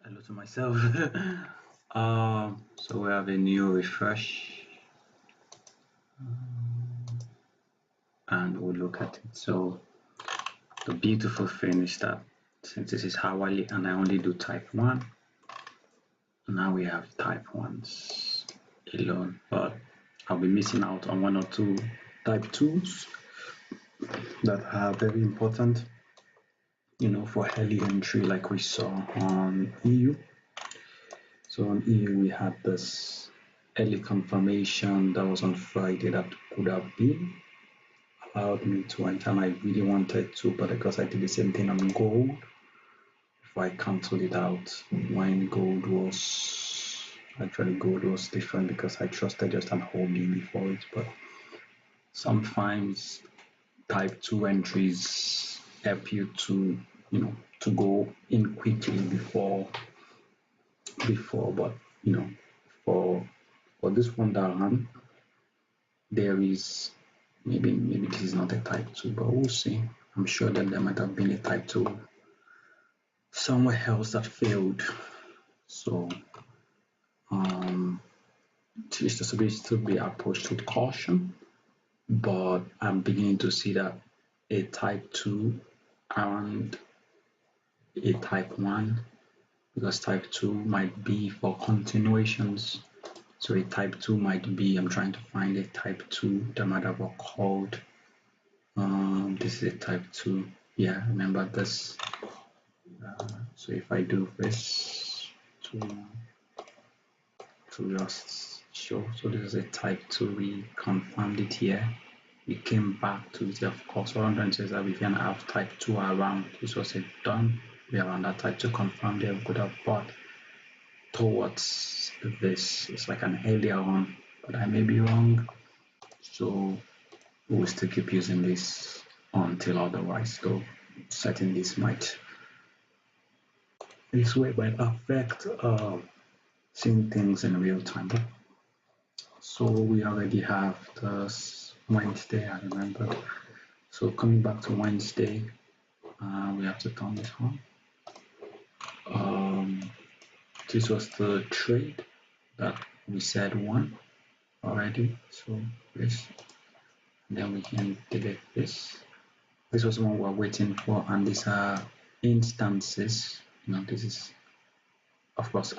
Hello to myself. So we have a new refresh and we'll look at it. So the beautiful thing is that since this is hourly and I only do type 1, now we have type 1s alone, but I'll be missing out on one or two type 2s that are very important, for early entry like we saw on EU. So on EU we had this early confirmation that was on Friday that could have been allowed me to enter, and I really wanted to, but because I did the same thing on gold, before I cancelled it out when gold was different because I trusted just an hobby before it. But sometimes type 2 entries help you to to go in quickly before but for this Wonderland there is maybe this is not a type 2, but we'll see. I'm sure that there might have been a type 2 somewhere else that failed. So it's supposed to be approached with caution, but I'm beginning to see that a type 2 and a type 1, because type 2 might be for continuations. So a type 2 might be, I'm trying to find a type 2 that might have occurred. This is a type 2. Yeah, remember this. So if I do this to just show, so this is a type 2, we confirmed it here. We came back to it, of course. What I'm trying to say is that we can have type 2 around. This was a done. We are on that type 2 confirmed there. We could have bought towards this. It's like an earlier one, but I may be wrong. So we will still keep using this until otherwise. So setting this might affect seeing things in real time. So we already have this Wednesday, I remember. So coming back to Wednesday, we have to turn this on. This was the trade that we said won already. So this, and then we can delete this. This was one we're waiting for, and these are instances. This is, of course,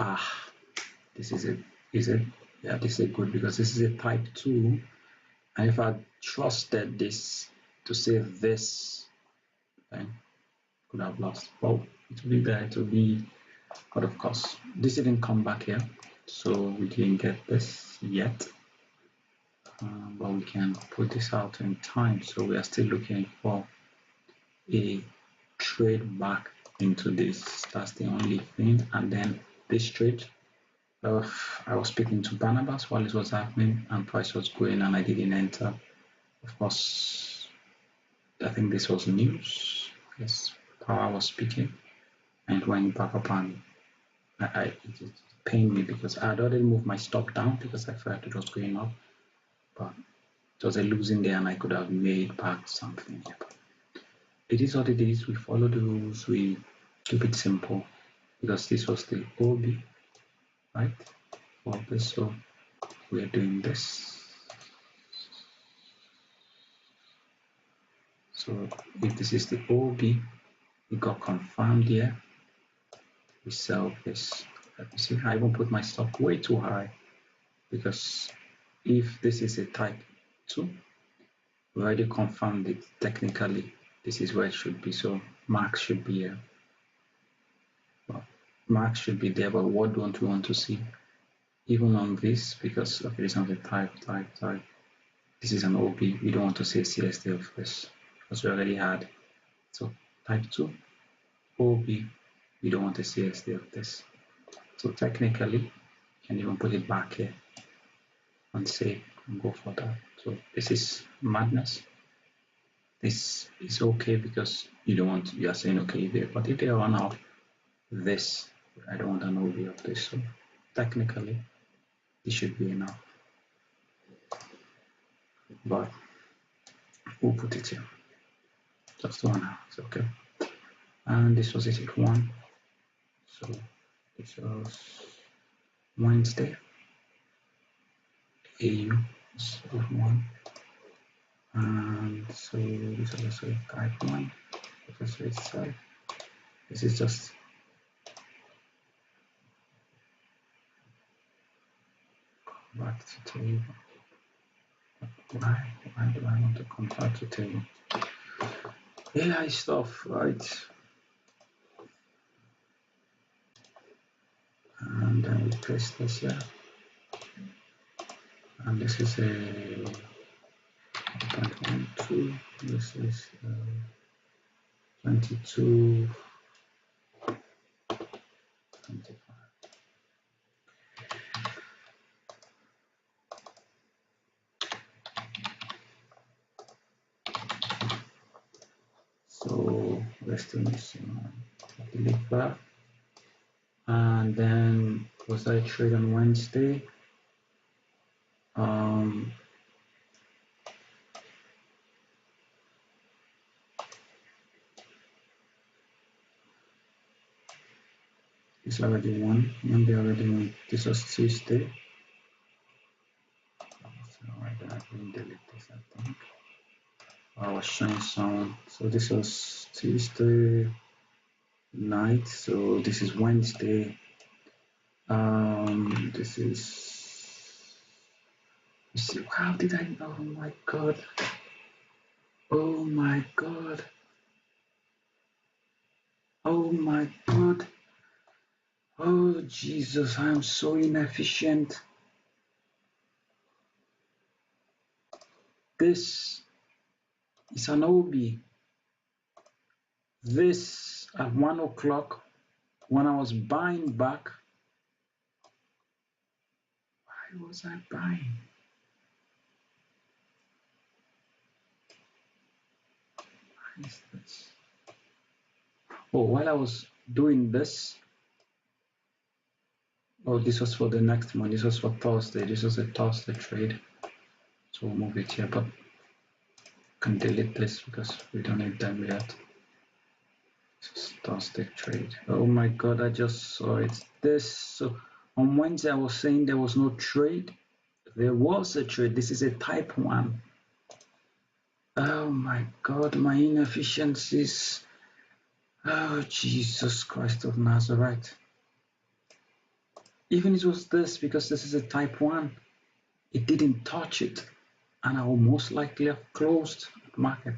this is it. Is it? Yeah, this is good because this is a type 2. And if I trusted this to save this, then could have lost. Well, it will be there, it will be, but of course, this didn't come back here, so we didn't get this yet. But we can put this out in time, so we are still looking for a trade back into this. That's the only thing. And then this trade, I was speaking to Barnabas while it was happening and price was going and I didn't enter. Of course, I think this was news. Yes, Power was speaking and went back up, and it pained me because I had already moved my stop down because I felt it was going up, but it was a losing day and I could have made back something here. But it is what it is. We follow the rules. We keep it simple because this was the OB, right? For this, so we are doing this. So if this is the OB, it got confirmed here. We sell this. Let me see. I won't put my stop way too high because if this is a type 2, we already confirmed it technically. This is where it should be. So max should be here. Well, max should be there, but what don't we want to see? Even on this, because okay, it's not a type. This is an OB. We don't want to see a CSD of this because we already had. So type 2, OB, we don't want a CSD of this. So technically, you can even put it back here and say and go for that. So this is madness. This is okay because you are saying okay there, but if they run out this, I don't want an OB of this. So technically, this should be enough. But we'll put it here. Just one hour, it's okay. And this was it at 1. So This was Wednesday. AU is 1. And so this is also type 1. This is itself. This is just back to table. Why do I want to come back to table? AI stuff, right? And then we paste this here. And this is a 1.12. This is 22. 25. So let's do this. Delete that. And then was I trade on Wednesday? It's already one. Monday already won. This was Tuesday. So I didn't delete this, I think. I was showing some. So this was Tuesday night. So this is Wednesday. This is. See, how did I? Oh my god! Oh my god! Oh my god! Oh Jesus! I am so inefficient. This is an OB. This at 1 o'clock when I was buying back. Why was I buying? Why is this? Oh, while I was doing this, oh, this was for the next one. This was for Thursday. This was a Thursday trade. So we'll move it here, but can delete this because we don't need them yet. This is Thursday trade. Oh my god, I just saw it. This, so on Wednesday I was saying there was no trade. There was a trade. This is a type 1. Oh my god, my inefficiencies. Oh Jesus Christ of Nazareth. Even it was this, because this is a type 1, it didn't touch it, and I will most likely have closed the market.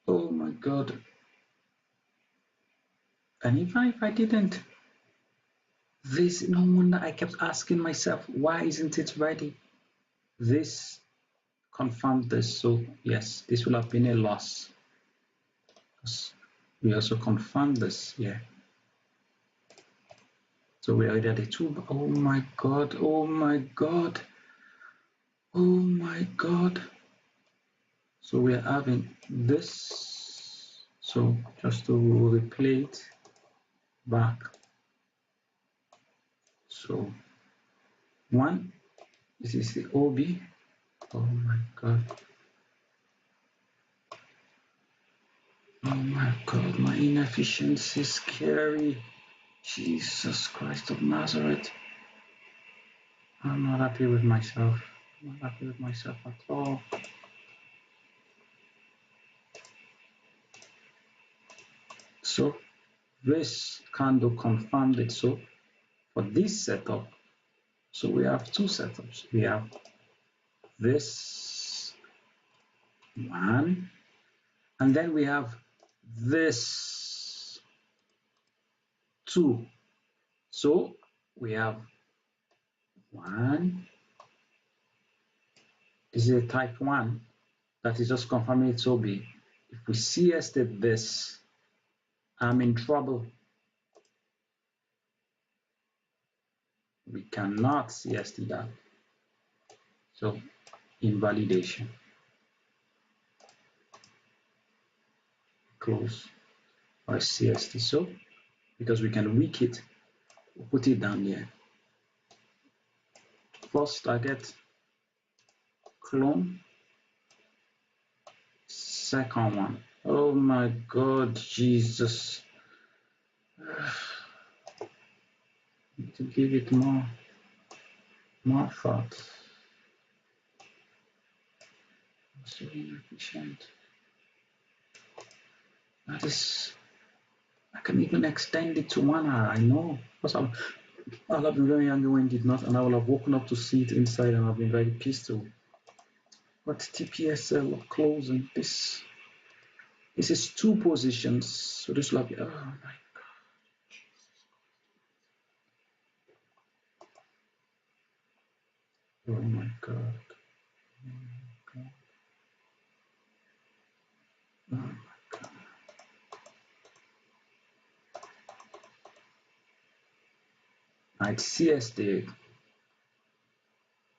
Oh my god. And even if I didn't, this, no wonder I kept asking myself, why isn't it ready? This confirmed this, so yes, this will have been a loss. We also confirmed this here. So we are already at the 2. Oh my god, oh my god, oh my god. So we are having this. So just to replay it back. So 1, this is the OB. Oh my god. Oh my god, my inefficiency is scary. Jesus Christ of Nazareth. I'm not happy with myself. I'm not happy with myself at all. So this candle confirmed it. So for this setup, so we have 2 setups. We have this one, and then we have this 2. So we have 1. This is a type 1 that is just confirming it's OB. If we CS'd this, I'm in trouble. We cannot CST that. So invalidation. Close or CST. So because we can weak it, we'll put it down here. First target, clone. Second one. Oh my god, Jesus. to give it more thought. So inefficient. That is, I can even extend it to 1 hour. I know, because I'll have been very angry when it did not, and I will have woken up to see it inside, and I've been very pissed too. But TPSL of closing this. This is 2 positions, so this will have, oh my god. Oh my god. Oh my god. Oh my god. I'd CS'd.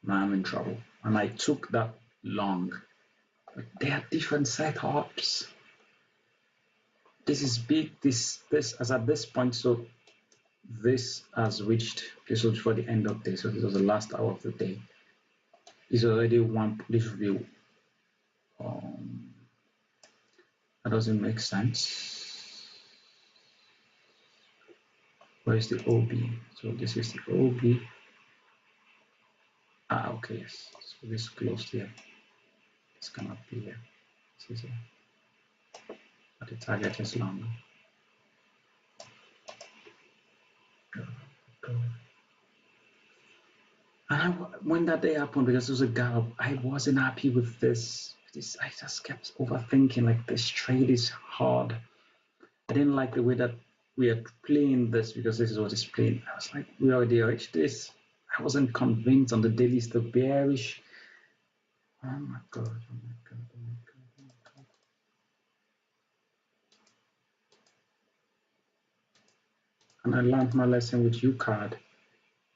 Now I'm in trouble. And I took that long. But they are different setups. This is big. This as at this point, so this has reached, this was for the end of the day, so this was the last hour of the day. This is already one, this will be, that doesn't make sense. Where is the OB? So this is the OB. Okay, yes. So this is closed here. This cannot be here. This is here. But the target is longer. And when that day happened, because it was a gallop, I wasn't happy with this. I just kept overthinking, like, this trade is hard. I didn't like the way that we are playing this, because this is what is playing. I was like, we already reached this. I wasn't convinced on the daily, still bearish. Oh my god, oh my god, oh my god, oh my god. And I learned my lesson with UCAD.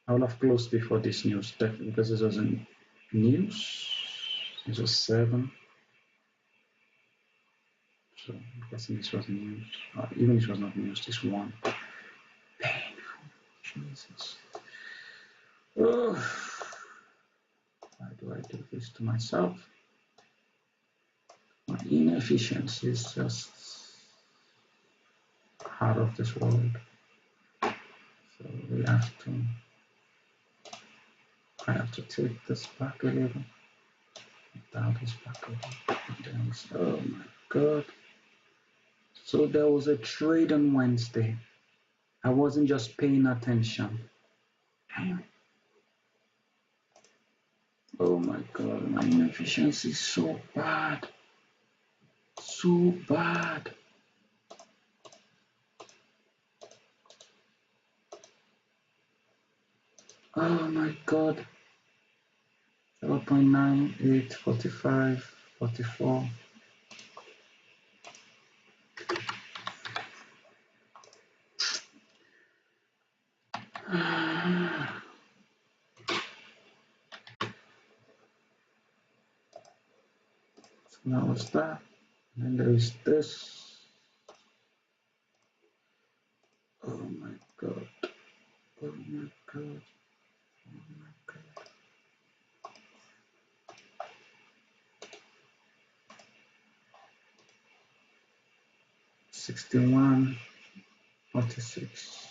I would have closed before this news, definitely, because this wasn't news. This was 7. So I'm guessing this was news. Even if it was not news, this one. Painful. Jesus. Oh. Why do I do this to myself? My inefficiency is just out of this world. So we have to, I have to take this back a little. Down this back a little. Down this, oh my god. So there was a trade on Wednesday. I wasn't just paying attention. Oh my god, my inefficiency is so bad. So bad. Oh my god. 0.98, 45, 44. So now what's that? And then there is this. Oh my god. Oh my god. Oh my god. 61, 46.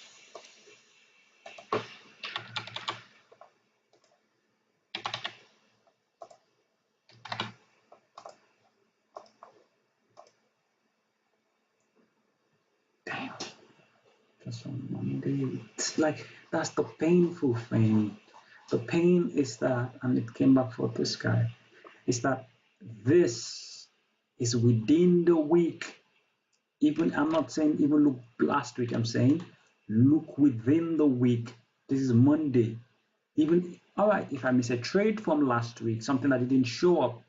Damn. That's on Monday. It's like, that's the painful thing. The pain is that, and it came back for this guy, is that this is within the week. Even, I'm not saying even look last week, I'm saying look within the week. This is Monday. Even, all right, if I miss a trade from last week, something that didn't show up,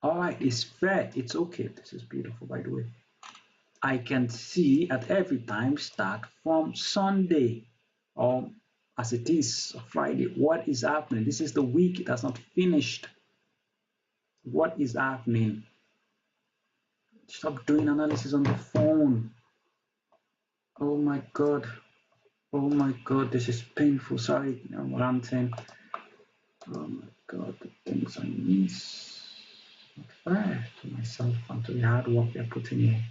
all right, it's fair, it's okay. This is beautiful, by the way. I can see at every time start from Sunday, or as it is Friday, what is happening. This is the week that's not finished. What is happening? Stop doing analysis on the phone. Oh my god. Oh my god, this is painful. Sorry, I'm ranting. Oh my god, the things I miss. Not fair to myself and to the hard work they're putting in.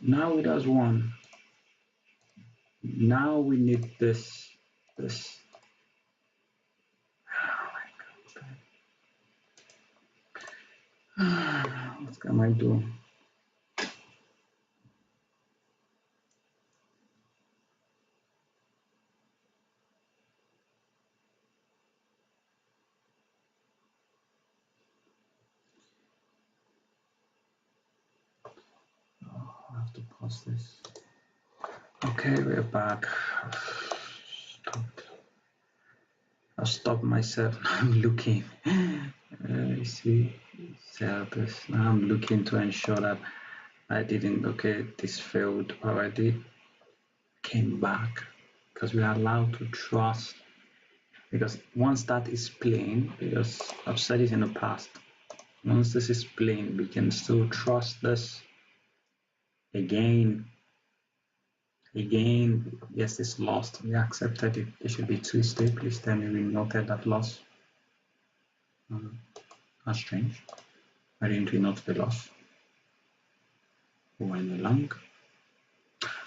Now it has one. Now we need this. Oh my God. What can I do? I have to pause this. Okay, we're back. I'll stop myself. I'm looking. You see, this. Now I'm looking to ensure that I didn't. Okay, this failed already. Came back because we are allowed to trust. Because once that is plain, because I've said it in the past, once this is plain, we can still trust this. Again, yes, it's lost. We accepted it. It should be twisted. Please tell me we noted that loss. That's strange. Why didn't we note the loss? Wind along.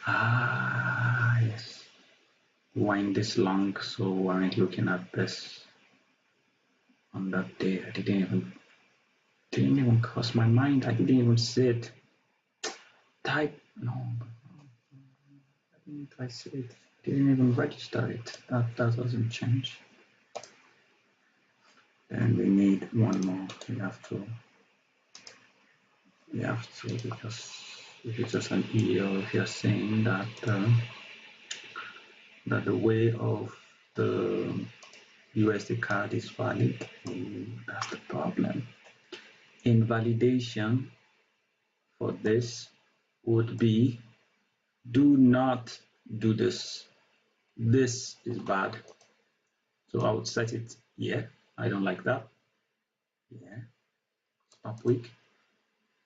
Ah, yes. Wind this long, so we weren't looking at this on that day. I didn't even cross my mind. I didn't even see it. Type no. Why didn't I see it? Didn't even register it. That doesn't change. Then we need one more. We have to because if it's just an E or if you're saying that that the way of the USD card is valid, that's the problem. Invalidation for this would be do not do this. This is bad. So I would set it here. I don't like that. Yeah. Stop week.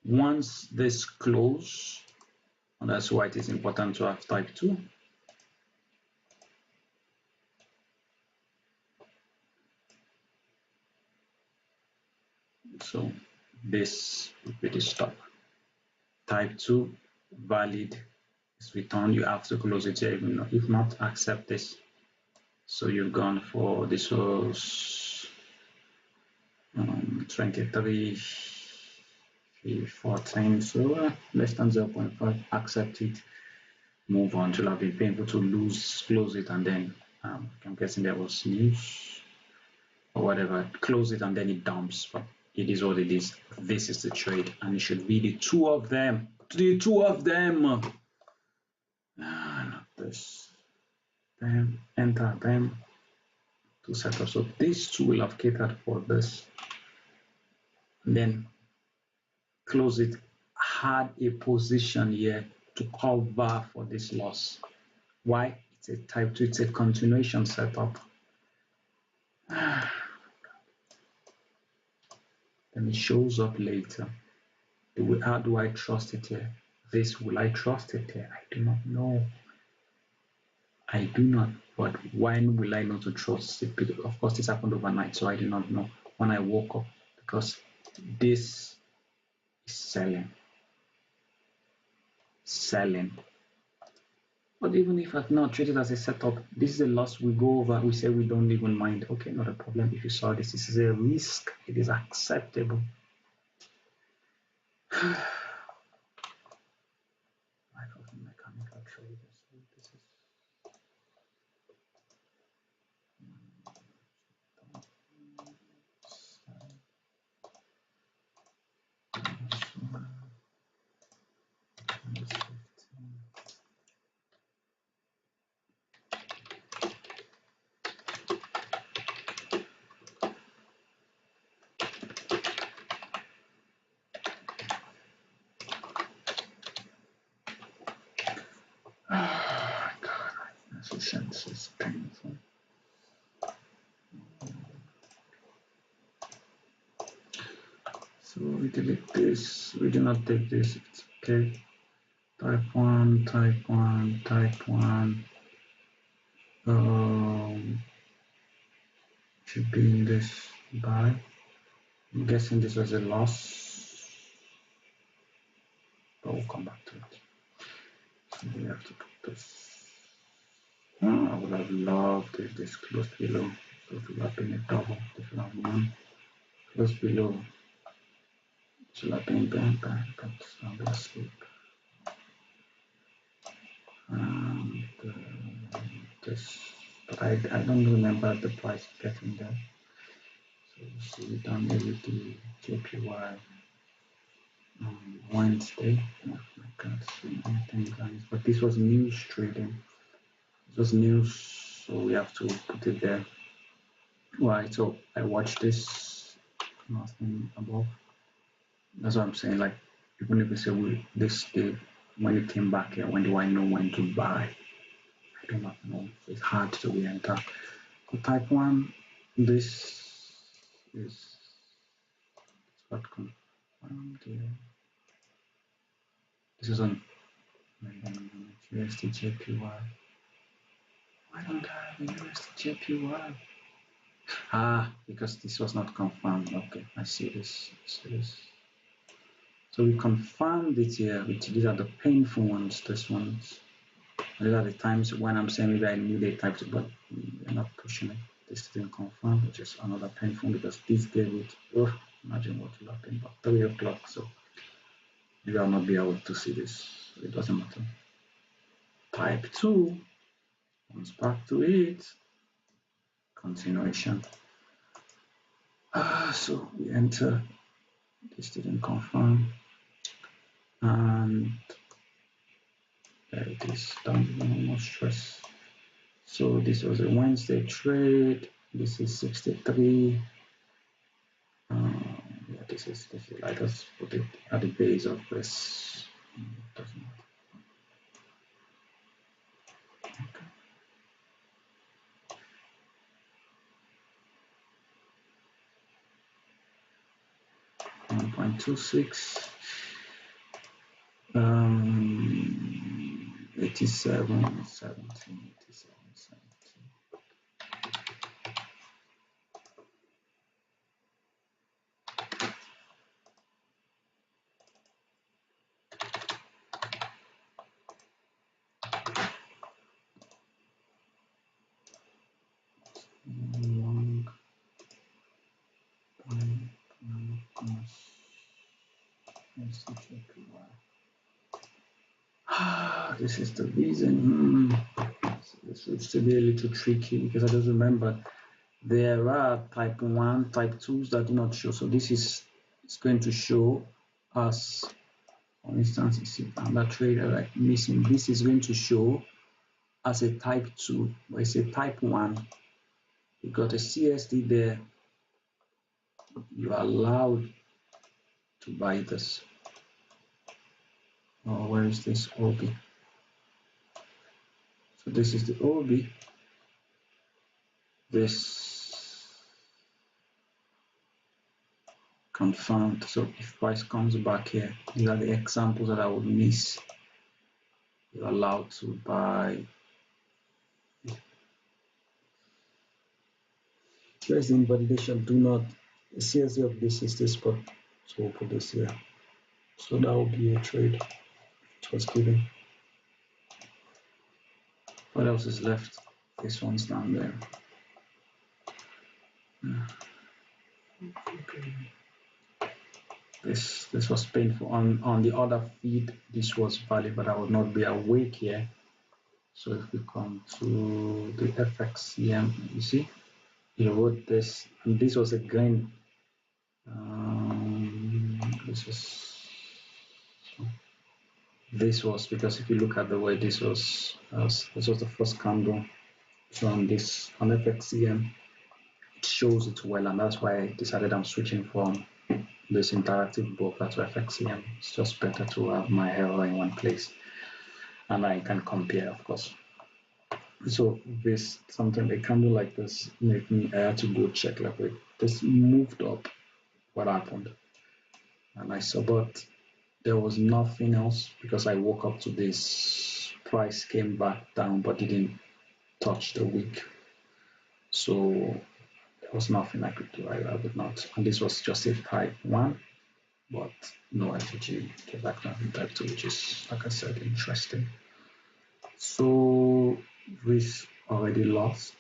Once this close, and that's why it is important to have type 2. So this would be the stop. Type 2 valid is returned. You have to close it here, even if not, accept this. So you've gone for this was 23 14, so less than 0.5, accept it, move on. It will have been painful to close it, and then I'm guessing there was news or whatever, close it and then it dumps, but it is what it is. This is the trade, and it should be the two of them. Not this. Then enter them to set up. So these two will have catered for this. And then close it. Had a position here to cover for this loss. Why? It's a type 2, it's a continuation setup. Then it shows up later. How do I trust it here? This, will I trust it here? I do not know. I do not, but when will I know to trust it? Because of course this happened overnight, so I do not know when I woke up, because this is selling. But even if I've not treated it as a setup, this is a loss we go over, we say we don't even mind. Okay, not a problem. If you saw this is a risk, it is acceptable. Life of the mechanical traders. This is sense is painful. So we delete this, we do not take this, it's okay. Type 1, type 1, type 1. Should be in this buy. I'm guessing this was a loss, but we'll come back to it. we have to put this. Oh, I would have loved if this close below. So if we have been a double, if we have one close below, should have been bang bang, but I'll be asleep. And this, but I don't remember the price getting there. So you see it on the JPY on Wednesday. Oh, I can't see anything, guys. But this was news trading. It was news, so we have to put it there. Right. So I watched this. Nothing above. That's what I'm saying. Like, even if we say this day when it came back here, when do I know when to buy? I do not know. It's hard to re-enter. For type 1, this is what confirmed here. This is on USD JPY. Why don't I have a USD JPY? Because this was not confirmed. Okay, I see this. So we confirmed it here. These are the painful ones. This ones. These are the times when I'm saying maybe I need a type 2, but we're not pushing it. This didn't confirm, which is another painful because this gave it. Oh, imagine what will happen. But 3 o'clock, so maybe I'll not be able to see this. So it doesn't matter. Type 2. Once back to it. Continuation. So we enter. This didn't confirm. And there it is. Don't no stress. So this was a Wednesday trade. This is 63. Yeah, this is I just put it at the base of this. Doesn't matter. Okay. 1.26. 87, 17, 87, 17. Long this is the reason. This would still be a little tricky because I just remember there are type 1, type 2s that do not show. So this is going to show us, for instance, you see another trader like missing. This is going to show as a type 2, but it's a type 1. You got a CSD there. You are allowed to buy this. Oh, where is this OB? So this is the OB. This confirmed. So if price comes back here, these are the examples that I would miss. You're allowed to buy. Here's the invalidation. Do not. The CSD of this is this spot. So we'll put this here. So that will be a trade. It was given. What else is left? This one's down there. Okay. This was painful. On the other feed, this was valid, but I would not be awake here. So if we come to the FXCM, you see, you wrote this, and this was again. This was because if you look at the way this was the first candle. So on FXCM, it shows it well, and that's why I decided I'm switching from this interactive broker to FXCM. It's just better to have my error in one place, and I can compare, of course. So this something a candle like this made me I had to go check like wait, this moved up. What happened? And I saw, but there was nothing else because I woke up to this price came back down but didn't touch the wick. So there was nothing I could do. I would not. And this was just a type 1, but no FG came back down in type 2, which is, like I said, interesting. So risk already lost.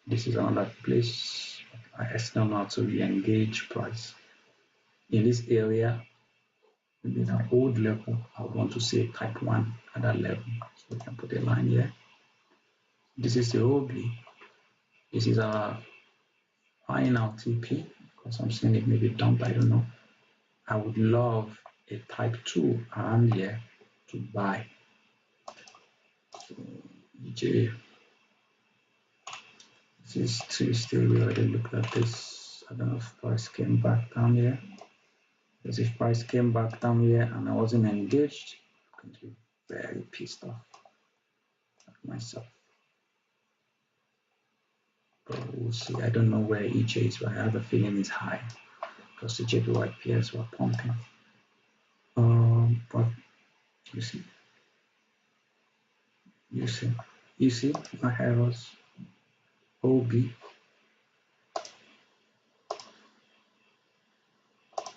This is another place I still not to re-engage price. In this area, maybe an old level, I would want to say type 1 at that level. So we can put a line here. This is the OB. This is our final TP because I'm seeing it maybe dumped, I don't know. I would love a type 2 around here to buy. So EJ, this is Tuesday, we already looked at this. I don't know if price came back down here. Because if price came back down here and I wasn't engaged, I'm going to be very pissed off at myself. But we'll see. I don't know where EJ is, but I have a feeling it's high because the JPY pairs were pumping. But you see, my arrows OB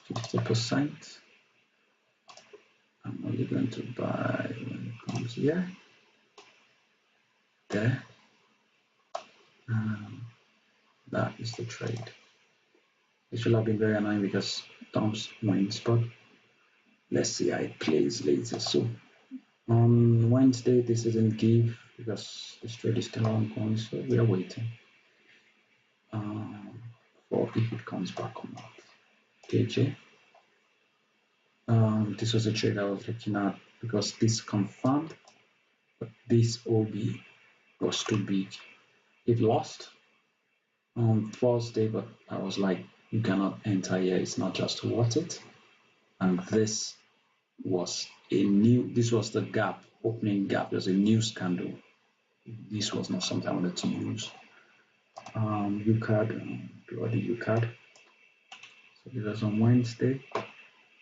50%. I'm only going to buy when it comes here, there. That is the trade. It should have been very annoying because Tom's wins, but let's see how it plays later. So on Wednesday, this didn't give because this trade is still ongoing, so we are waiting for if it comes back or not. KJ. This was a trade I was looking at because this confirmed, but this OB was too big. It lost on Thursday, but I was like, you cannot enter here, it's not just worth it. And this was the gap, opening gap. There's a new candle. This was not something I wanted to use. UCAD, bloody UCAD. So this was on Wednesday.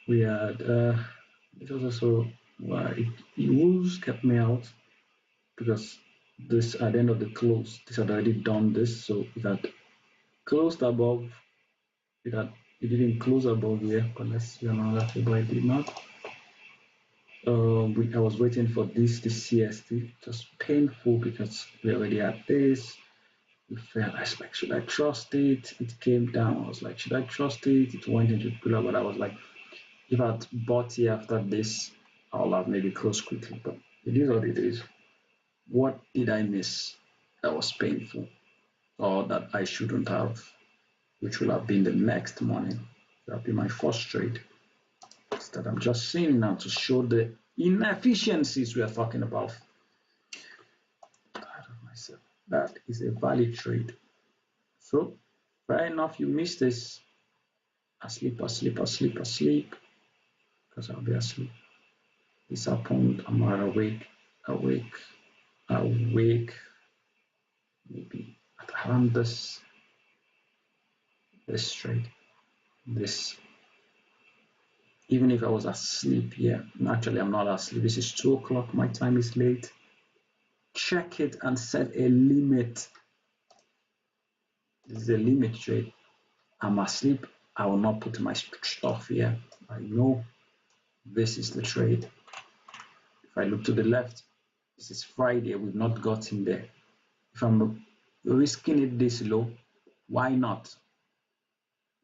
We had, it was also, it rules kept me out because this, at the end of the close, this had already done this, so it had closed above, it didn't close above here, but let's see another table, I did not. I was waiting for this CST, just painful because we already had this. We felt, I was like, should I trust it? It came down. I was like, should I trust it? It went into pillar, but I was like, if I'd bought here after this, I'll have maybe closed quickly. But it is what it is. What did I miss that was painful or that I shouldn't have, which will have been the next morning? That will be my first trade. That I'm just seeing now to show the inefficiencies we are talking about. Proud of myself. That is a valid trade. So, fair enough, you missed this. Asleep, because I'll be asleep. Disappointed, I'm not awake, maybe at around this trade. This. Even if I was asleep, yeah, actually I'm not asleep. This is 2 o'clock, my time is late. Check it and set a limit. This is a limit trade. I'm asleep, I will not put my stuff here. I know this is the trade. If I look to the left, this is Friday, we've not gotten there. If I'm risking it this low, why not?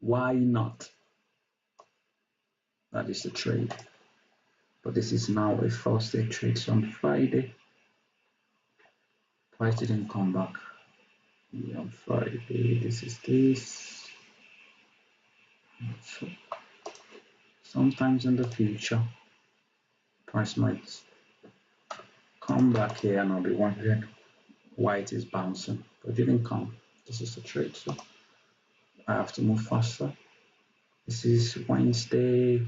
Why not? That is the trade. But this is now a Thursday trade, so on Friday, price didn't come back. Yeah, on Friday, this is this. So sometimes in the future, price might come back here and I'll be wondering why it is bouncing, but it didn't come. This is the trade, so I have to move faster. This is Wednesday.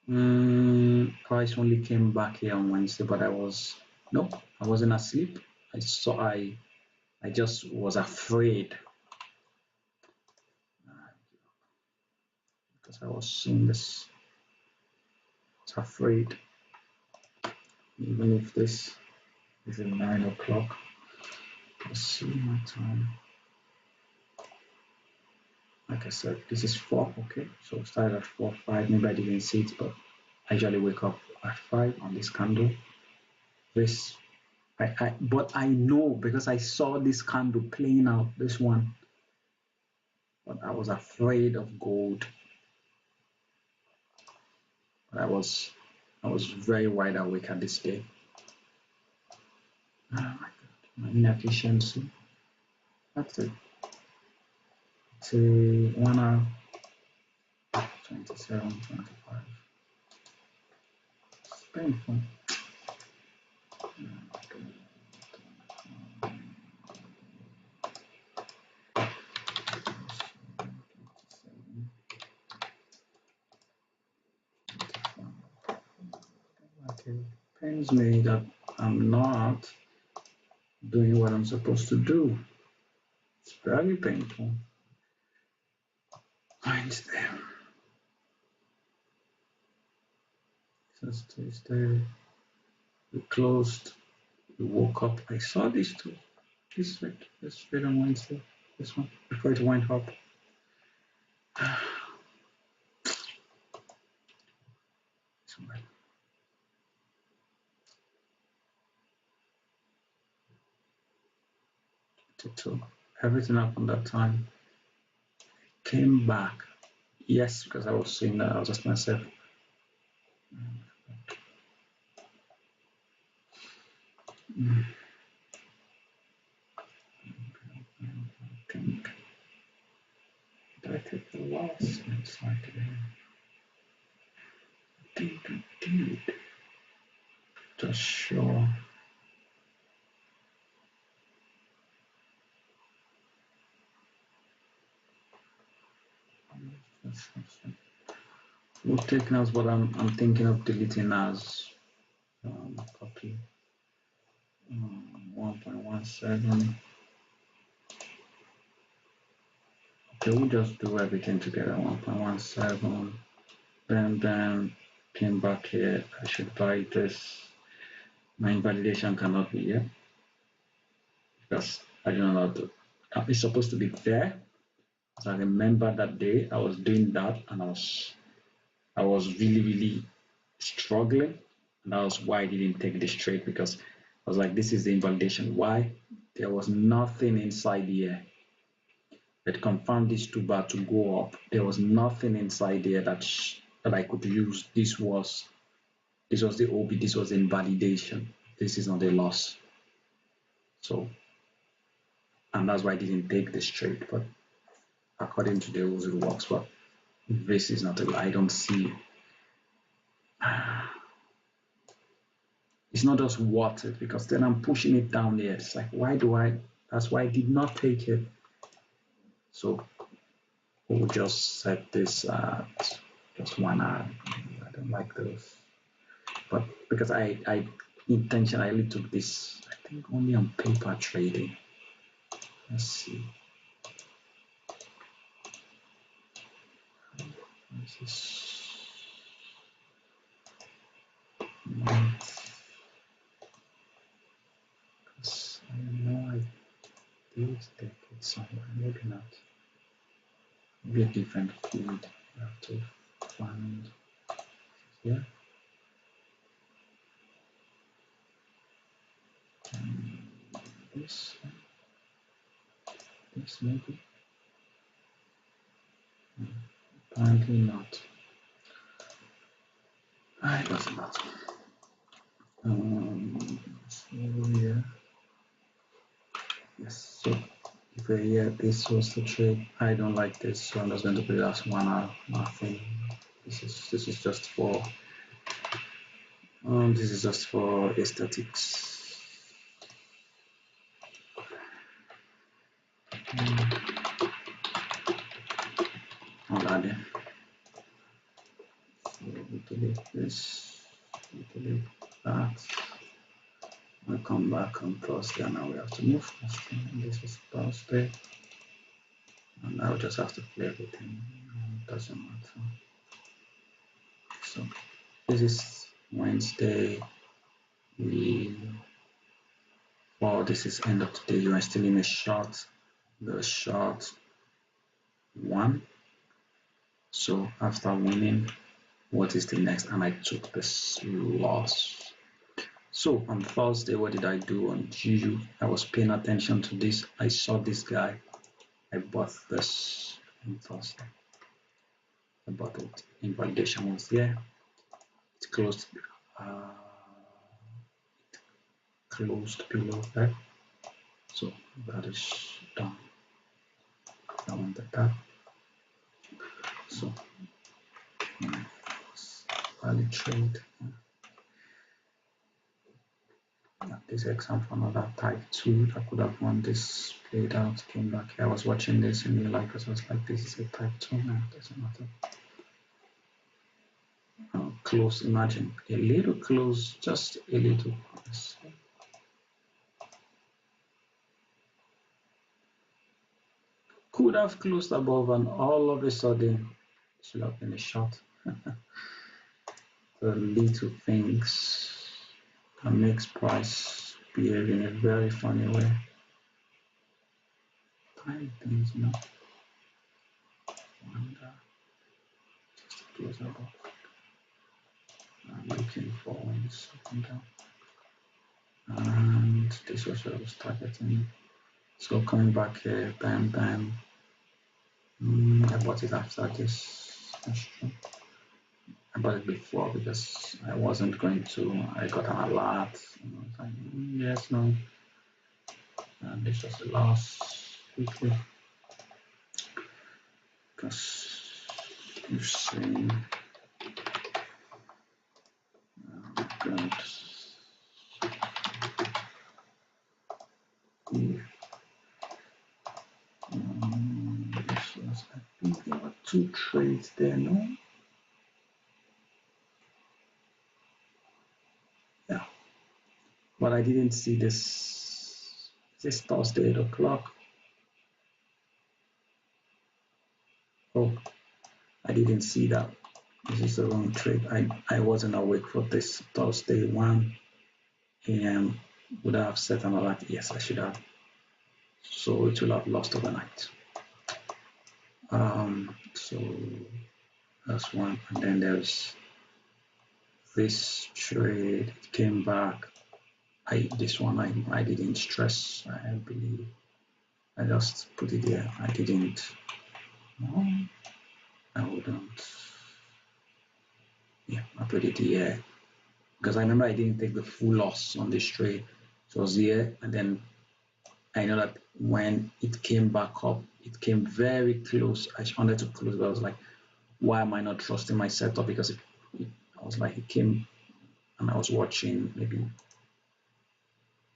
Price only came back here on Wednesday, but I wasn't asleep. I just was afraid because I was seeing this. I was afraid, even if this is at 9 o'clock. Let's see my time. Like I said, this is 4, okay? So it started at 4, 5. Maybe I didn't see it, but I usually wake up at 5 on this candle. This But I know because I saw this candle playing out this one, but I was afraid of gold. But I was very wide awake at this day. Oh my god, my inefficiency. That's it. To 1 hour 27:25. It's painful. Okay. Pains me that I'm not doing what I'm supposed to do. It's very painful. Wednesday. Tuesday. We closed. We woke up. I saw these two. This trade on Wednesday. This one before it went up. This one. So everything happened that time. Came back. Yes, because I was seeing that I was just myself. Think. Did I take the last inside today? I think I did. Just sure. We'll take as what I'm thinking of deleting as copy 1.17. Okay, we'll just do everything together 1.17. Then came back here. I should buy this. My invalidation cannot be here because I don't know how to. It's supposed to be there. So I remember that day I was doing that and I was really struggling, and that was why I didn't take this trade because I was like, this is the invalidation. Why? There was nothing inside here that confirmed this two bar to go up. There was nothing inside here that I could use. This was the OB. This was invalidation. This is not a loss. So, and that's why I didn't take this trade. But according to the rules, it works. But this is not a. I don't see. It's not just worth it because then I'm pushing it down there. It's like, why do I? That's why I did not take it. So we'll just set this at just 1 hour. I don't like those. But because I intentionally took this, I think only on paper trading. Let's see. This is because I know I did take it somewhere, maybe not. Maybe a different feed. I have to find here. This maybe. Apparently not. It doesn't matter. So here. Yes, so if we're here, this was the trade. I don't like this, so I'm just going to put it as 1 hour. Nothing. This is just for aesthetics. Alrighty. So we delete this, we delete that. We'll come back on Thursday. Now we have to move Thursday. This is Thursday. And I'll just have to play everything. It doesn't matter. So this is Wednesday. This is end of today. You are still in a short, the short one. So after winning, what is the next? And I took this loss. So on Thursday, what did I do on GU? I was paying attention to this. I saw this guy. I bought this on Thursday. I bought it. Invalidation was there. It closed. Closed below that. So that is done. I wanted that. So valid trade. This exam for another type 2 that could have won this, played out, came back here. I was watching this in real life because I was like, this is a type 2 now, doesn't matter. Close, imagine a little close, just a little close. Could have closed above, and all of a sudden, it should have been a shot. The little things that makes price behave in a very funny way. Tiny things, you know. And just to close above. I'm looking for this up and down. And this was what I was targeting. So coming back here, bam, bam. I bought it after this. That's true. I bought it before because I wasn't going to. I got an alert. And I was like, yes, no. And this was the last quickly. Because you've seen. Oh, God. This was, I think there were 2 trades there, no? Yeah. But I didn't see this Thursday 8 o'clock. Oh, I didn't see that. This is the wrong trade. I wasn't awake for this Thursday 1 a.m. Would I have set an alert? Yes, I should have. So it will have lost overnight. So that's one. And then there's this trade. It came back. This one I didn't stress. I believe I just put it there. I didn't. No, I wouldn't. Yeah, I put it here because I remember I didn't take the full loss on this trade. So it was here, and then I know that when it came back up, it came very close. I wanted to close, but I was like, why am I not trusting my setup? Because I was like, it came, and I was watching maybe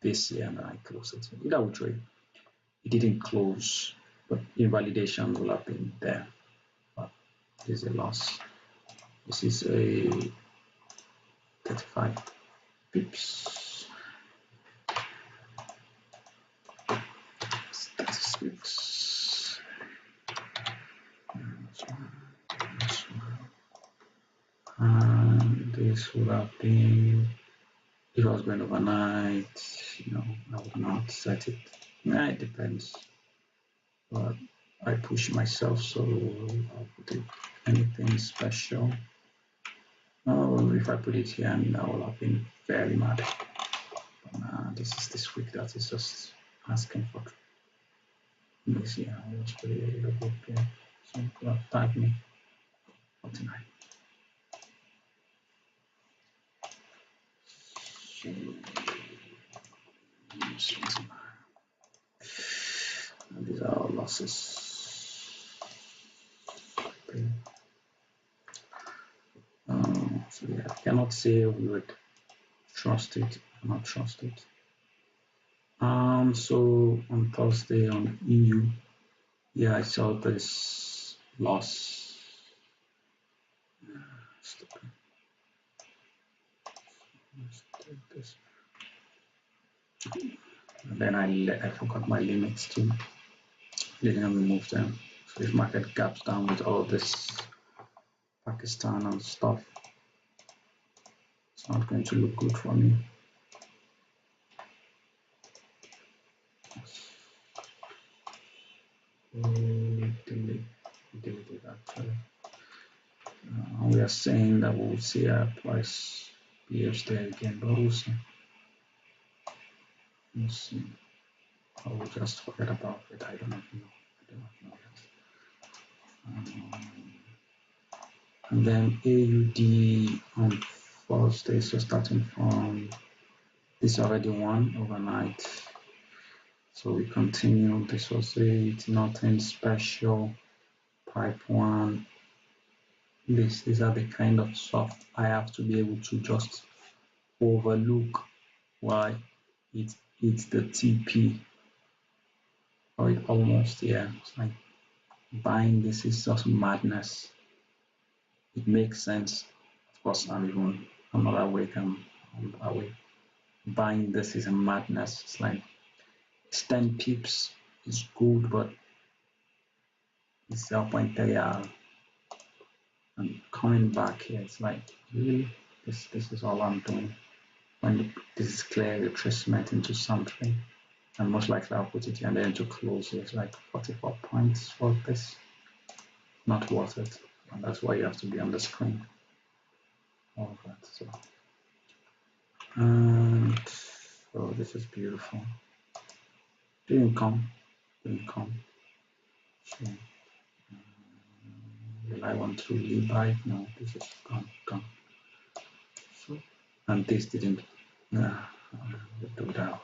this year, and then I closed it. Either which way, it didn't close, but invalidation will have been there. But this is a loss. This is a 35 pips. 36. And this would have been, if I was going overnight, you know, I would not set it. Yeah, it depends. But I push myself, so I'll put it anything special. Oh, if I put it here, and I will have been very mad. But nah, this is this week that is just asking for. Let me see, I'll just put it a little bit here. So you could have tagged me for tonight. So, and these are our losses. Okay. So yeah, I cannot say we would trust it or not trust it. So on Thursday on EU, yeah, I saw this loss. Stupid. Let's take this. And then I forgot my limits too. Didn't remove them. So if market gaps down with all this Pakistan and stuff, it's not going to look good for me. Deleted actually. We are saying that we'll see our price behaves there again, but we'll see. Let's see. I will just forget about it. I do not know. I do not know that. And then AUD on Thursday. So starting from this already won overnight. So we continue. This was it. Nothing special. Pipe one. These are the kind of stuff I have to be able to just overlook why it's the TP or it almost, yeah. It's like buying this is just madness. It makes sense. Of course, I'm not awake. I'm awake. Buying this is a madness. It's like it's 10 pips. It's good, but it's 0.3 and coming back here. It's like really this is all I'm doing. When this is clear retracement into something, and most likely I'll put it here and then to close it. It's like 44 points for this. Not worth it, and that's why you have to be on the screen. All of that. So, and so this is beautiful. Didn't come. So, will I want to really buy? No, this is gone. So, and this didn't. We'll do that.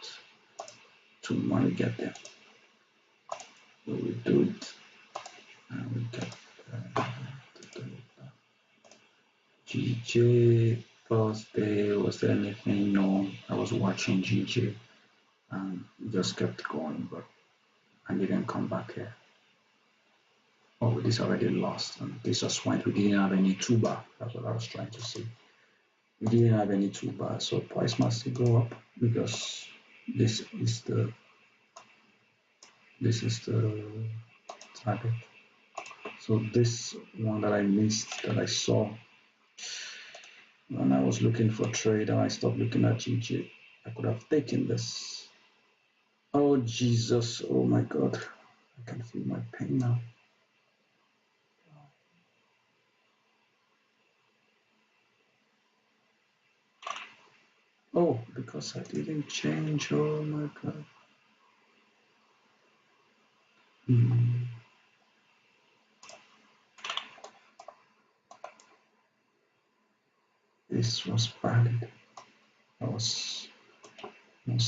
So when we get there, we will do it, and we get GJ Thursday. Was there anything? No, I was watching GJ and just kept going, but I didn't come back here. Oh, this already lost, and this just went. We didn't have any 2-bar. That's what I was trying to say. We didn't have any 2-bar, so price must go up because this is the target. So this one that I missed, that I saw when I was looking for trade, and I stopped looking at GJ. I could have taken this. Oh Jesus! Oh my God! I can feel my pain now. Oh, because I didn't change. Oh my God. This was valid. I was saying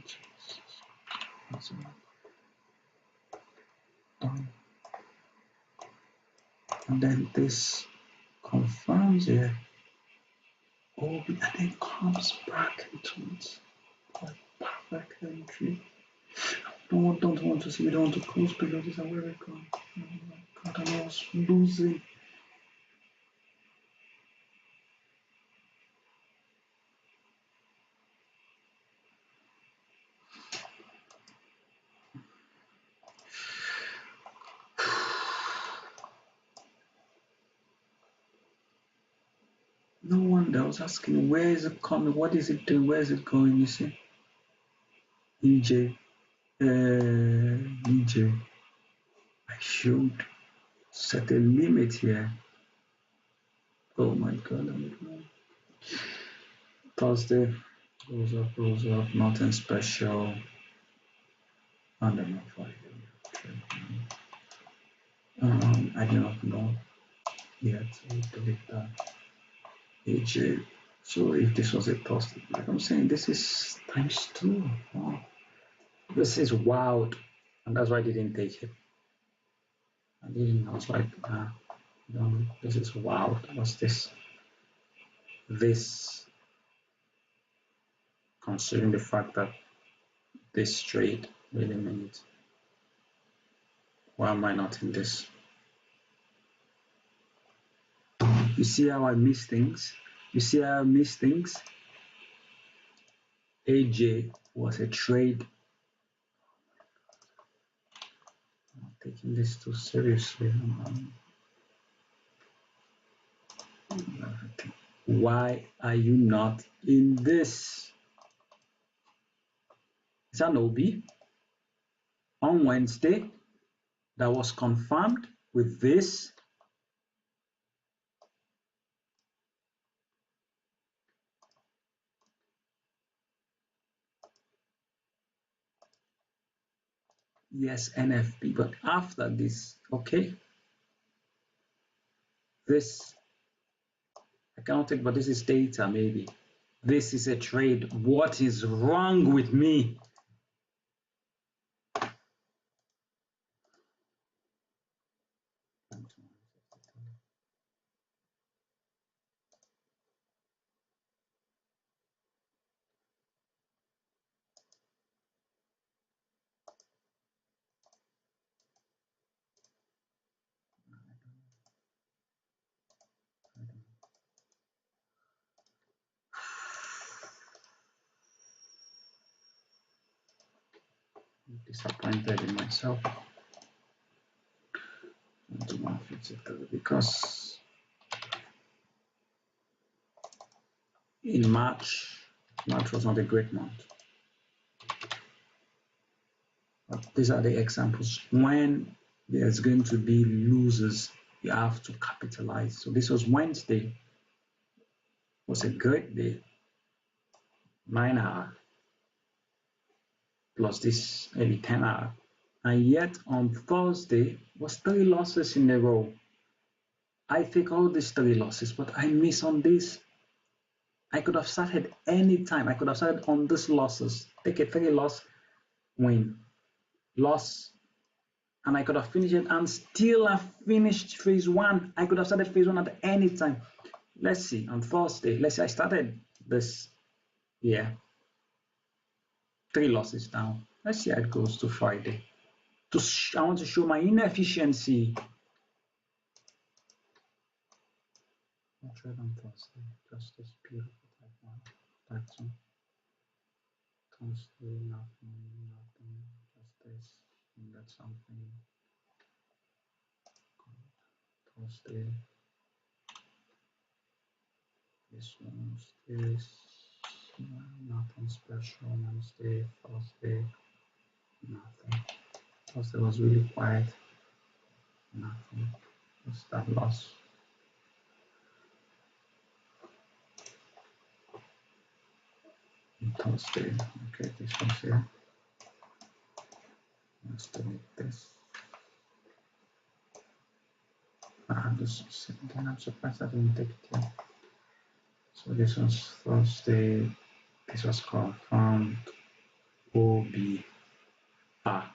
Jesus. Done. And then this confirms here. Oh, and then comes back into it. Like perfect entry. Don't want to see. We don't want to close because this is where we're going. Oh my God, I was losing. No wonder I was asking, where is it coming? What is it doing? Where is it going? You see, EJ, EJ. I should set a limit here. Oh my God! Thursday goes up, nothing special. I don't know if I do not know yet. So delete that. AJ. So if this was a Thursday, like I'm saying, this is ×2. Wow. This is wild, and that's why I didn't take it. I was like, no, this is wild. What's this? This, considering the fact that this trade really means, why am I not in this? You see how I miss things? You see how I miss things? AJ was a trade. I'm not taking this too seriously. Why are you not in this? Is that Obi on Wednesday that was confirmed with this? Yes, NFP. But after this, okay, this I cannot take, but this is data maybe. This is a trade. What is wrong with me? I'm disappointed in myself. Because in March was not a great month. But these are the examples. When there's going to be losers, you have to capitalize. So this was Wednesday. Was a great day. 9 hour plus this maybe 10 hour. And yet on Thursday was 3 losses in a row. I take all these 3 losses, but I miss on this. I could have started any time. I could have started on these losses. Take a 3 loss, win, loss, and I could have finished it and still have finished phase one. I could have started phase one at any time. Let's see, on Thursday, let's say I started this, yeah, 3 losses down. Let's see how it goes to Friday. I want to show my inefficiency. I'll trade on Thursday, just this beautiful type one, type two. Thursday, nothing, just this, and that's something. Thursday, this one's this, nothing special. Wednesday, Thursday, nothing. Thursday was really quiet, nothing. Just that loss. Thursday, okay, this one's here. Let's delete this. This is again, I'm surprised I didn't take it here. So this was Thursday, this was confirmed OB.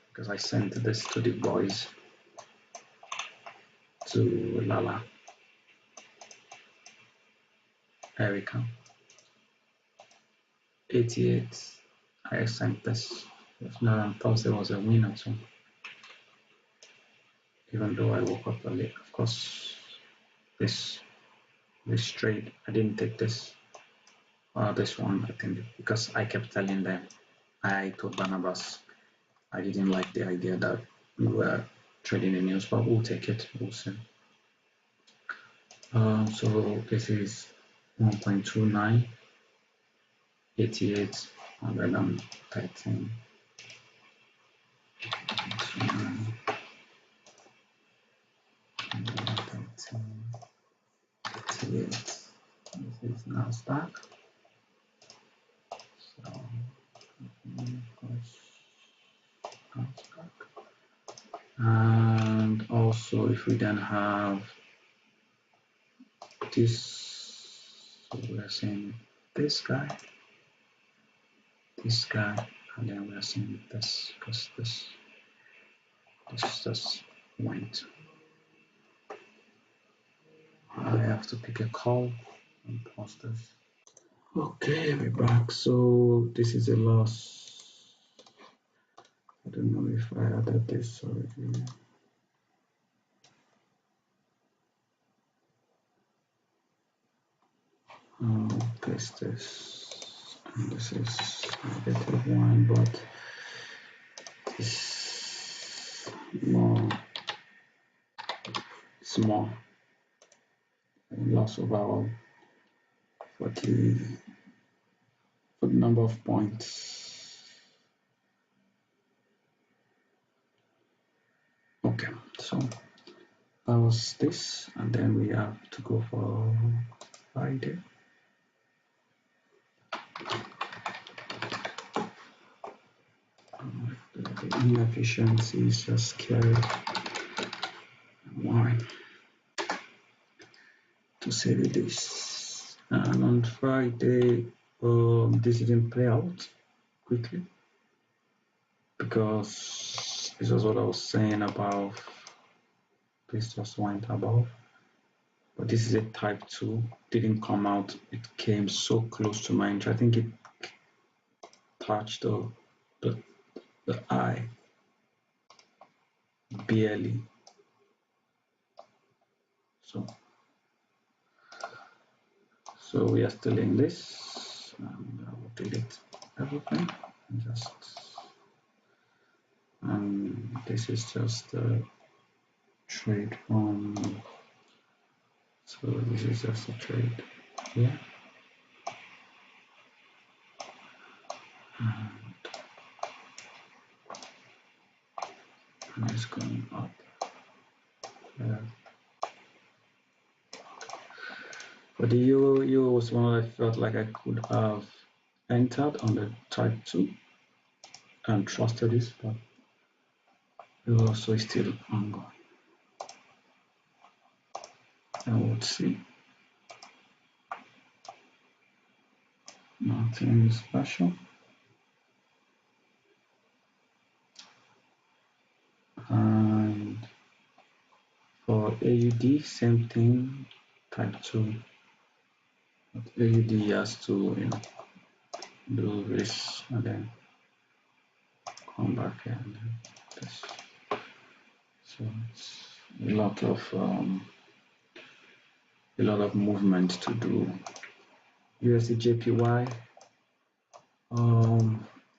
Because I sent this to the boys, to Lala, Erica. 88, I sent this. If not, on Thursday was a winner too. Even though I woke up early, of course, this trade, I didn't take this. This one, I think, because I kept telling them, I told Barnabas, I didn't like the idea that we were trading in news, but we'll take it, we'll see. So this is 1.29, 88, 113. 88. This is Nasdaq. So, Nasdaq. And also, if we then have this, so we're saying this guy, and then we're saying this, because this just went. I have to pick a call and post this. Okay, we're back. So this is a loss. I don't know if I added this already. Paste this. And this is -1, but it's more small. Loss overall for the number of points. Okay, so that was this, and then we have to go for Friday. The inefficiency is just scary. Why? To say the least. And on Friday, this didn't play out quickly because this is what I was saying about. This just went above, but this is a type 2. Didn't come out. It came so close to my entry. I think it touched the eye barely. So we are still in this, and I will delete everything and this is just the trade from. So this is just a trade here, and it's going up. But the euro was one I felt like I could have entered on the type 2 and trusted this, but it also is still ongoing. And we'll see. Nothing special. And for AUD, same thing, type 2. But AUD has to do this and then come back and this. So it's a lot of movement to do. USD JPY.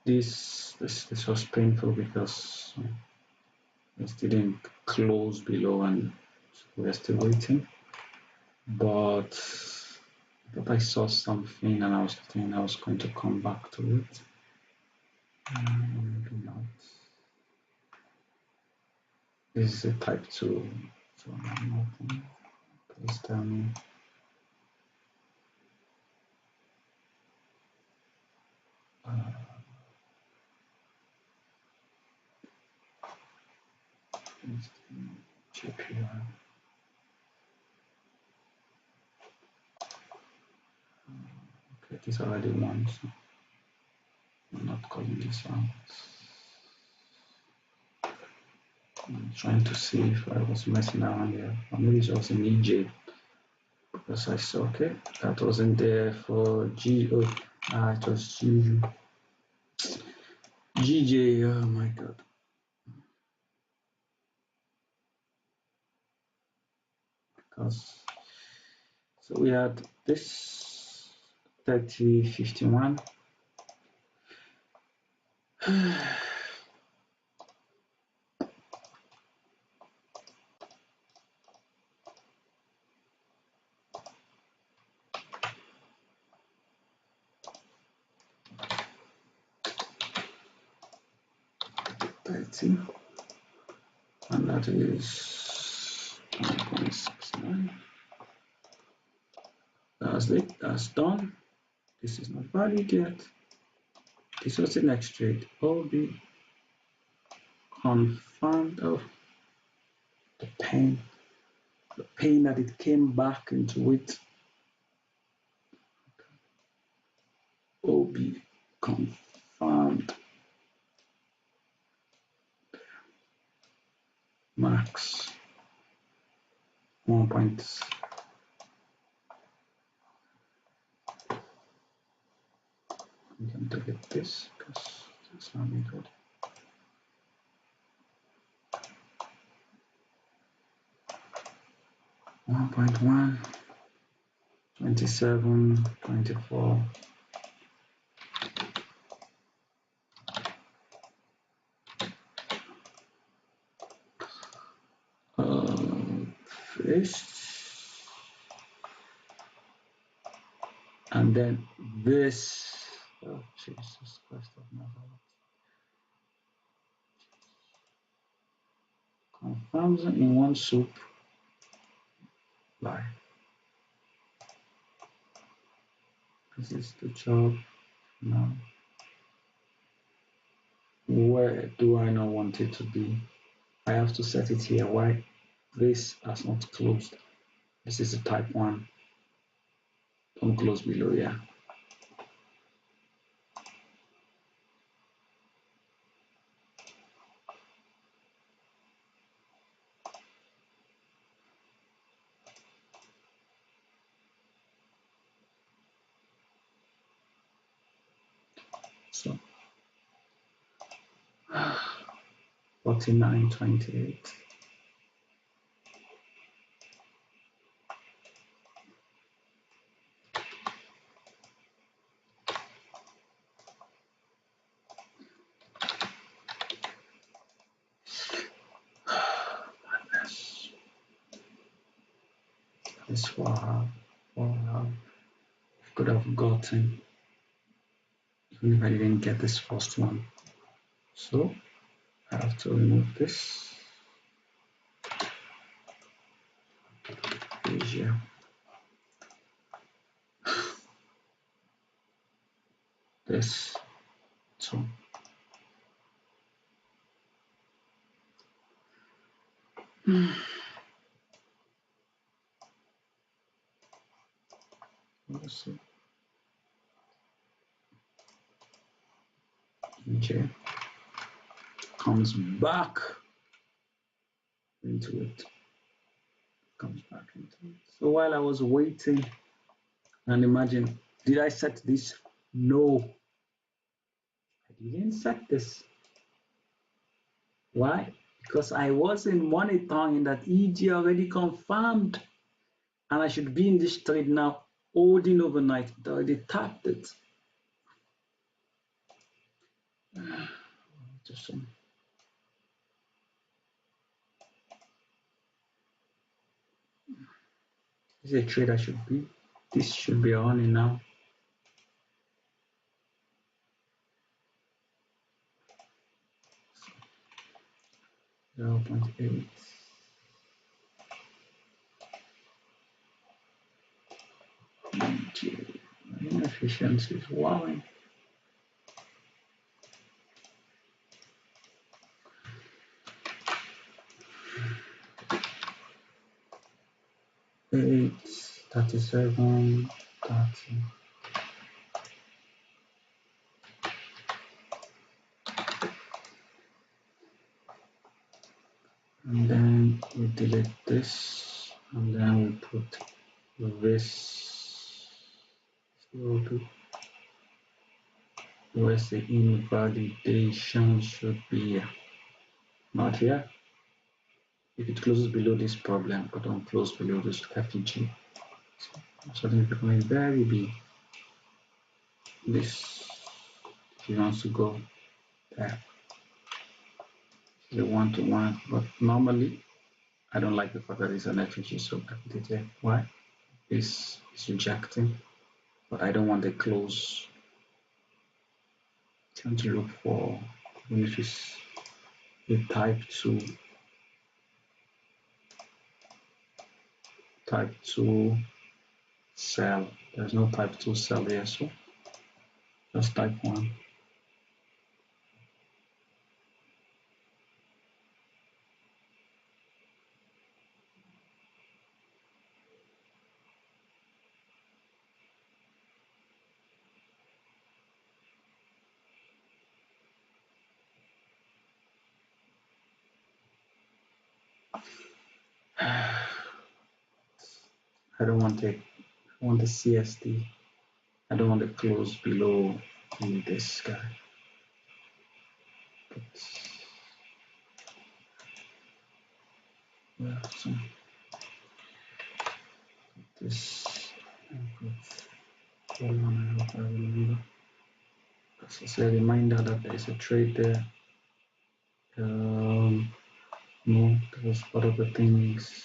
This was painful because it didn't close below and we're still waiting. But I saw something and I was thinking I was going to come back to it. Maybe not. This is a type 2, so nothing. Please tell me. JPY. Okay, these are already ones. So I'm not calling this out. I'm trying to see if I was messing around here. Or maybe it was an EJ. Because I saw, okay, that wasn't there for GO. It was GJ, oh my god. Because, so we had this 3051. And that is 1.69. That's it, that's done. This is not valid yet. This was the next trade. OB confirmed of the pain that it came back into it. OB confirmed max 1 point. We can delete this because it's not needed. One point 27, 24. This and then this. Oh Jesus Christ of Nazareth! Confirms in one soup. Lie. This is the job now. Where do I not want it to be? I have to set it here. Why? This has not closed. This is the type 1. Don't close below, yeah. So 49.28. This what I could have gotten even if I didn't get this first one. So I have to remove this. Asia. This. So let's see. Asia comes back into it. Comes back into it. So while I was waiting, and imagine, did I set this? No, I didn't set this. Why? Because I wasn't monitoring that EG already confirmed, and I should be in this trade now, holding overnight. It already tapped it. Just some. This is a trade I should be. This should be running now. Zero 0.8. Inefficiency is wowing. 8, 37, 30. And then we delete this, and then we put this. Where's the invalidation should be here, not here. If it closes below this problem, but don't close below this FEG. So then it's becoming very big. This, if you want to go there, the 1-to-1, but normally I don't like the fact that it's an FEG, so I put it there. Why? This is rejecting, but I don't want the close. Trying to look for, even if it's a type 2 cell. There's no type 2 cell here, so just type 1. I don't want it. I want the CSD. I don't want the close below this guy. But yeah, so this and put one. I hope I remember. It's a reminder that there's a trade there. No, there was part of the things.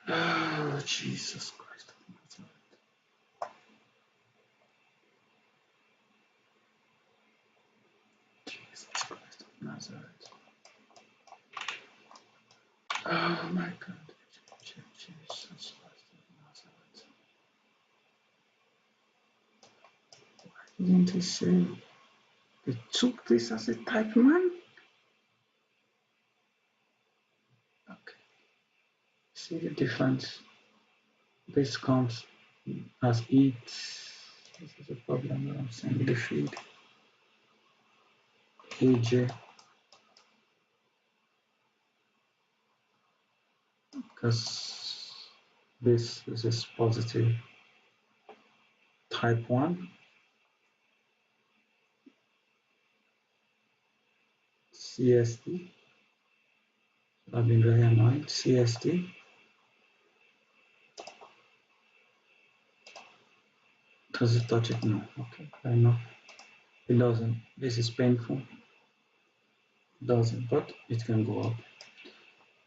Oh, Jesus Christ of Nazareth. Jesus Christ of Nazareth. Oh my God. Jesus Christ of Nazareth. Why didn't he say? It took this as a type 1. Okay, see the difference. This comes as it. This is a problem that I'm saying the feed. AJ, because this is positive. Type 1, CST. I've been very annoyed. CST. Does it touch it? No. Okay, fair enough. It doesn't. This is painful. It doesn't, but it can go up.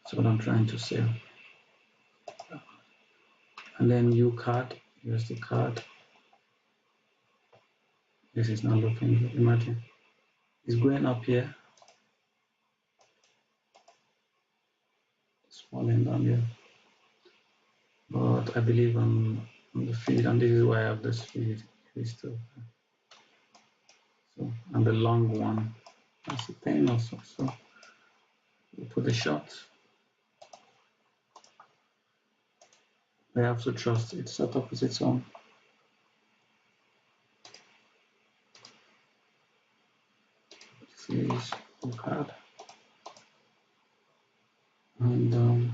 That's what I'm trying to say. And then U card. Here's the card. This is not looking good. Imagine. It's going up here. It's falling down here. But I believe on the feed, and this is why I have this feed. It's still so, and the long one. That's the pain also. So we put the shot. I have to trust it. Setup is its own. This is the card. And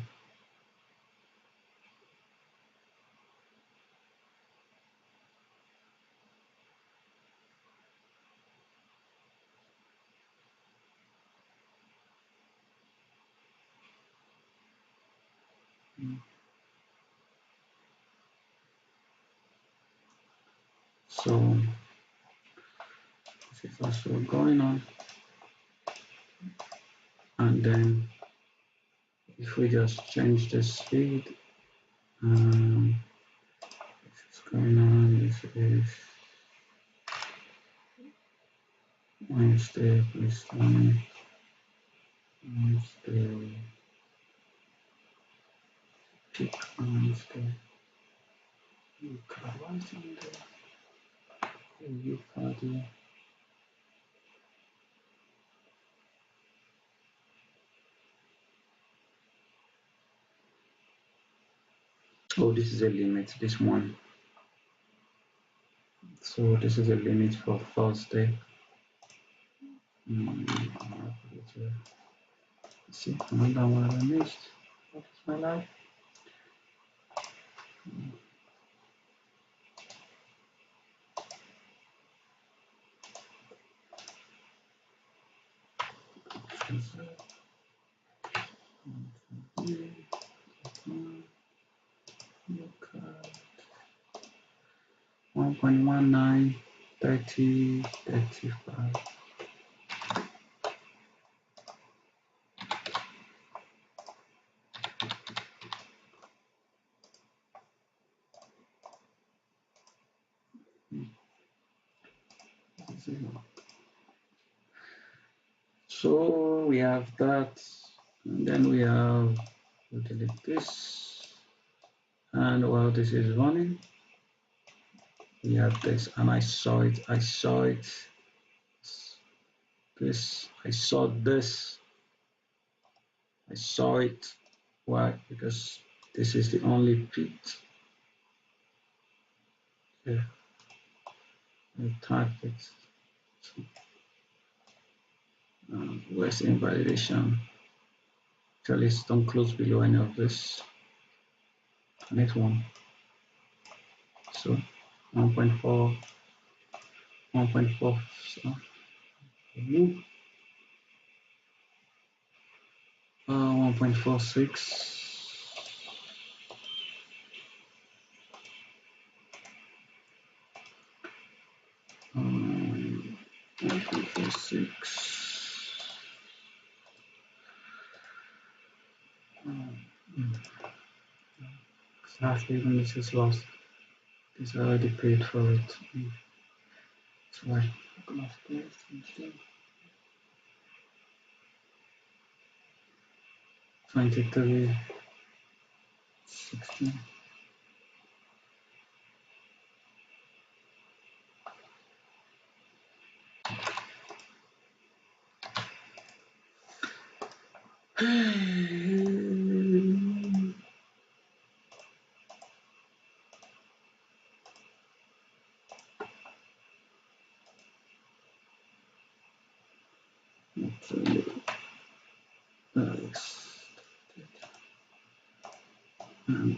so this is also going on. And then if we just change the speed, this is going on. This is Wednesday, please Wednesday, peak Wednesday. You card, why is it there? You card here. Oh, this is a limit, this one. So this is a limit for Thursday. See, another one I missed. What is my life? One point 1.19, 30, 35. So we have that, and then we have, we'll delete this, and while this is running, we have this, and I saw it, this, I saw this, I saw it. Why? Because this is the only pit. Yeah, the target. Where's the invalidation? Actually, don't close below any of this. Next one. So 1.4, 1.4. So, 1.46. 1.46. Exactly when this is lost. This I already paid for it. That's why I'm gonna play it instead. 23, 16. And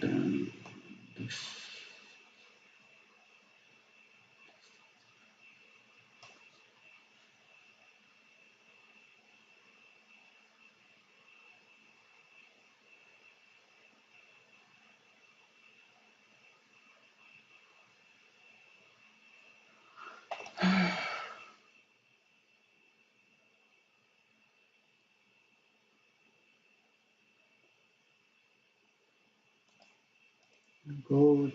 then this. Good.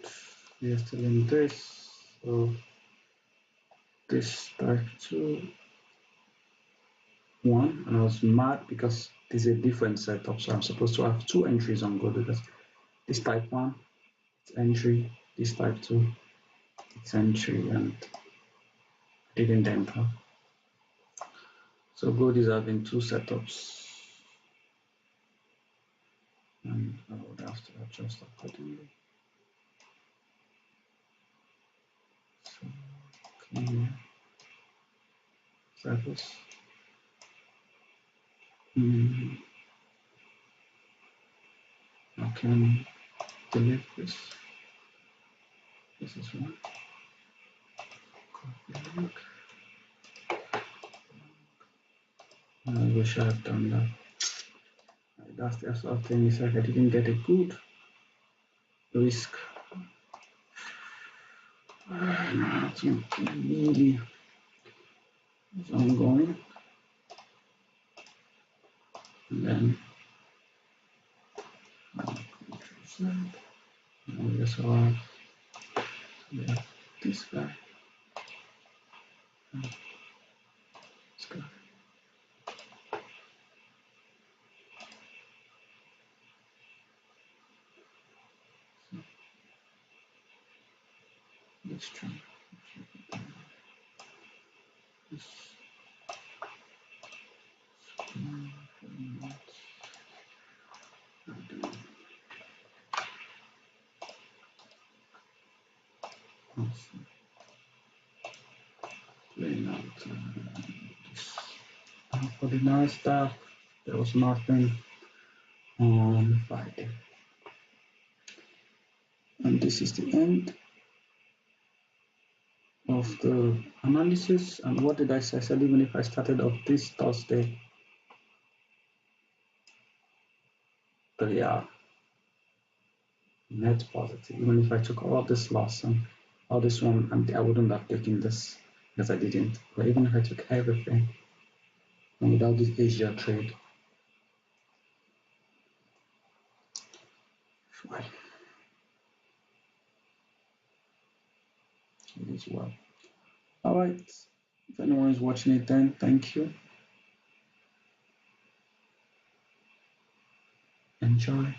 We are still in this. So this type 2 1, and I was mad because this is a different setup, so I'm supposed to have two entries on Go because this type 1 it's entry, this type 2 it's entry, and I didn't enter. So Go is having two setups, and I would have to adjust accordingly. So clear service. I can delete this. This is one. Copy link. I wish I had done that. That's the sort of thing, is like I didn't get a good risk. That's really is ongoing. And then we also have this guy. This guy. Let's try. This. Laying out this. For the Nasdaq, there was nothing on Friday. And this is the end of the analysis. And what did I say? I said even if I started off this Thursday, yeah, net positive. Even if I took all of this loss and all this one, and I wouldn't have taken this because I didn't. But even if I took everything and without this Asia trade, well, it is well. All right. If anyone is watching it, then thank you. Enjoy.